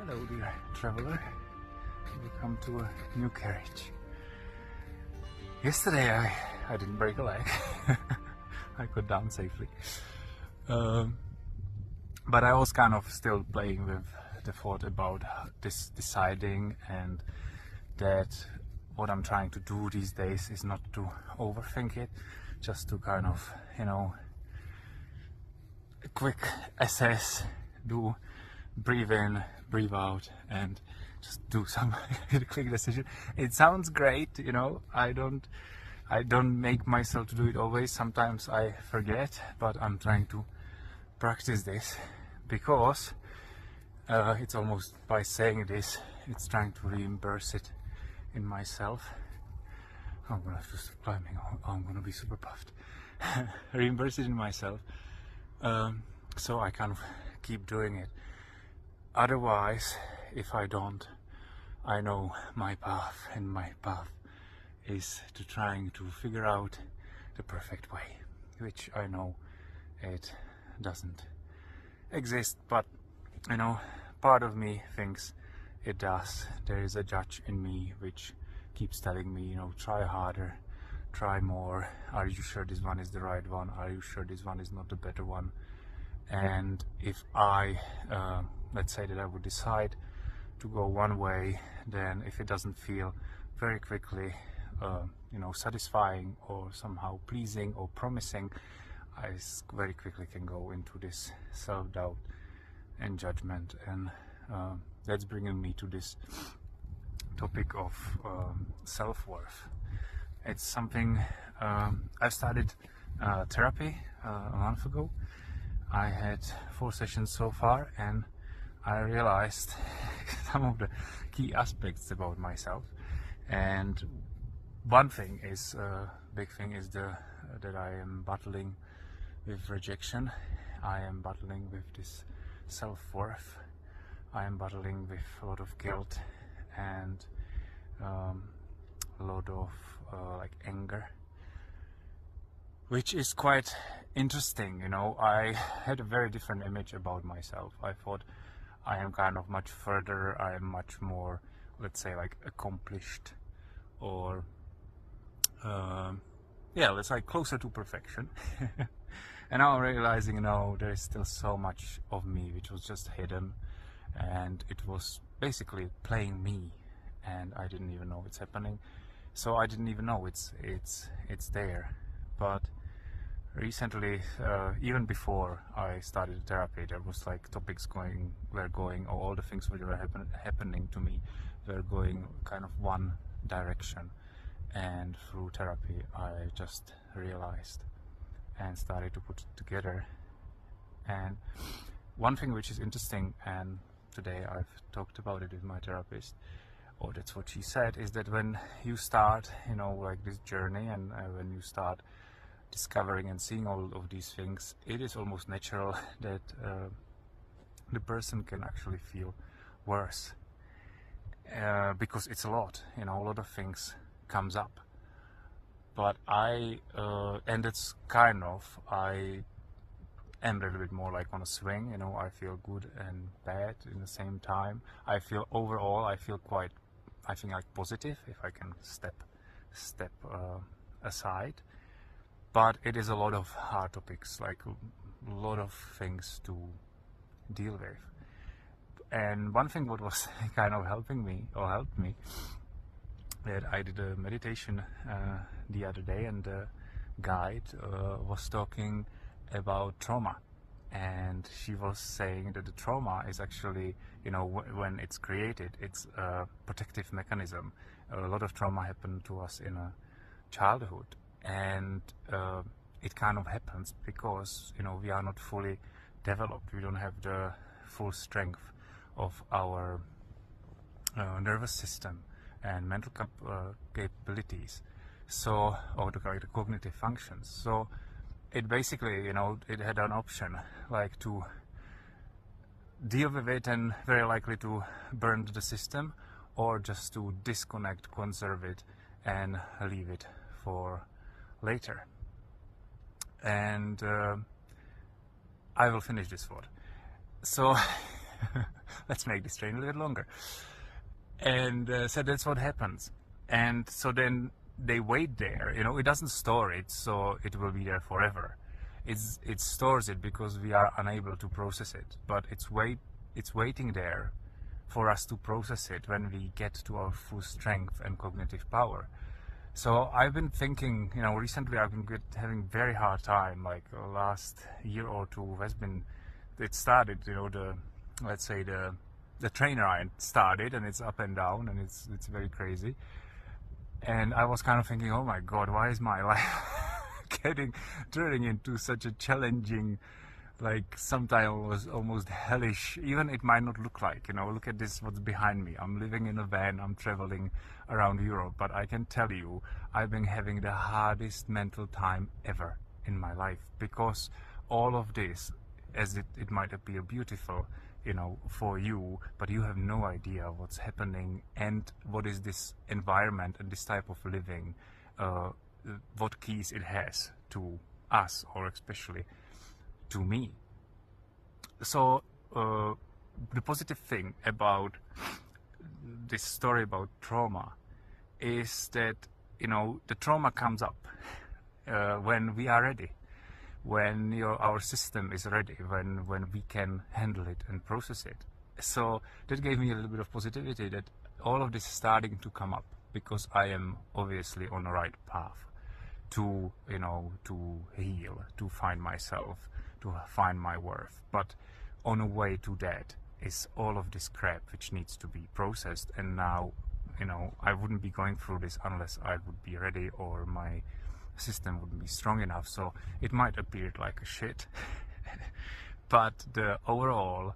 Hello dear traveler, welcome to a new carriage. Yesterday I didn't break a leg, I got down safely, but I was kind of still playing with the thought about this deciding, and that what I'm trying to do these days is not to overthink it, just to kind of, quick assess, do breathe in, breathe out, and just do some quick decision. It sounds great, I don't make myself to do it always. Sometimes I forget, but I'm trying to practice this, because it's almost, by saying this, it's trying to reimburse it in myself. I'm gonna have to stop climbing. I'm gonna be super puffed. Reimburse it in myself, so I kind of keep doing it. Otherwise, if I don't, I know my path, and my path is to trying to figure out the perfect way, which I know it doesn't exist, but part of me thinks it does. There is a judge in me which keeps telling me, try harder, try more, are you sure this one is the right one, are you sure this one is not the better one? And if I let's say that I would decide to go one way, then if it doesn't feel very quickly satisfying or somehow pleasing or promising, I very quickly can go into this self-doubt and judgment, and that's bringing me to this topic of self-worth. It's something I started therapy a month ago. I had 4 sessions so far, and I realized some of the key aspects about myself. And one thing is, big thing is that I am battling with rejection. I am battling with this self-worth. I am battling with a lot of guilt and a lot of anger, which is quite interesting. I had a very different image about myself. I thought I am kind of much further, I am much more, let's say, accomplished, or let's say closer to perfection. And now I'm realizing, there is still so much of me which was just hidden, and it was basically playing me, and I didn't even know it's happening. So I didn't even know it's there. But recently, even before I started therapy, there was topics were going, or all the things which were happening to me were going kind of one direction. And through therapy, I just realized and started to put it together. And one thing which is interesting, and today I've talked about it with my therapist, or that's what she said, is that when you start, this journey, and when you start discovering and seeing all of these things, it is almost natural that the person can actually feel worse, because it's a lot, a lot of things comes up. But I it's kind of, I am a little bit more on a swing. I feel good and bad in the same time. I feel overall, I feel quite, I think, positive, if I can step aside. But it is a lot of hard topics, a lot of things to deal with. And one thing what was kind of helped me, that I did a meditation the other day, and the guide was talking about trauma. And she was saying that the trauma is actually, when it's created, it's a protective mechanism. A lot of trauma happened to us in a childhood. And it kind of happens because we are not fully developed. We don't have the full strength of our nervous system and mental capabilities, so, or the cognitive functions. So it basically, it had an option to deal with it and very likely to burn the system, or just to disconnect, conserve it, and leave it for later. And I will finish this thought. So let's make this train a little bit longer. And so that's what happens. And so then they wait there, you know, it doesn't store it, so it will be there forever. It stores it because we are unable to process it, but it's waiting there for us to process it when we get to our full strength and cognitive power. So I've been thinking, you know, recently I've been having very hard time, like the last year or two has been, it started, you know, let's say the train ride started, and it's up and down, and it's very crazy. And I was kind of thinking, oh my God, why is my life turning into such a challenging, like sometimes was almost hellish, even it might not look like, you know, look at this, what's behind me. I'm living in a van, I'm traveling around Europe, but I can tell you, I've been having the hardest mental time ever in my life, because all of this, as it might appear beautiful, you know, for you, but you have no idea what's happening and what is this environment and this type of living, what keys it has to us, or especially to me. So the positive thing about this story about trauma is that, you know, the trauma comes up when we are ready, when our system is ready, when we can handle it and process it. So that gave me a little bit of positivity that all of this is starting to come up, because I am obviously on the right path to, you know, to heal, to find myself, to find my worth. But on the way to that is all of this crap which needs to be processed. And now, you know, I wouldn't be going through this unless I would be ready, or my system wouldn't be strong enough. So it might appear like a shit, but the overall,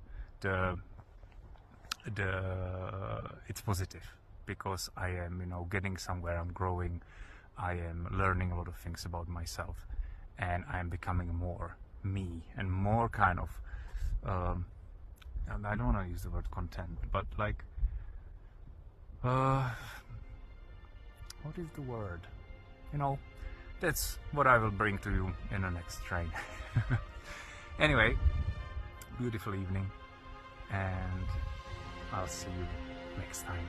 it's positive, because I am, you know, getting somewhere, I'm growing, I am learning a lot of things about myself, and I am becoming more me, and more kind of and I don't want to use the word content, but like what is the word, you know, that's what I will bring to you in the next train. Anyway, beautiful evening, and I'll see you next time.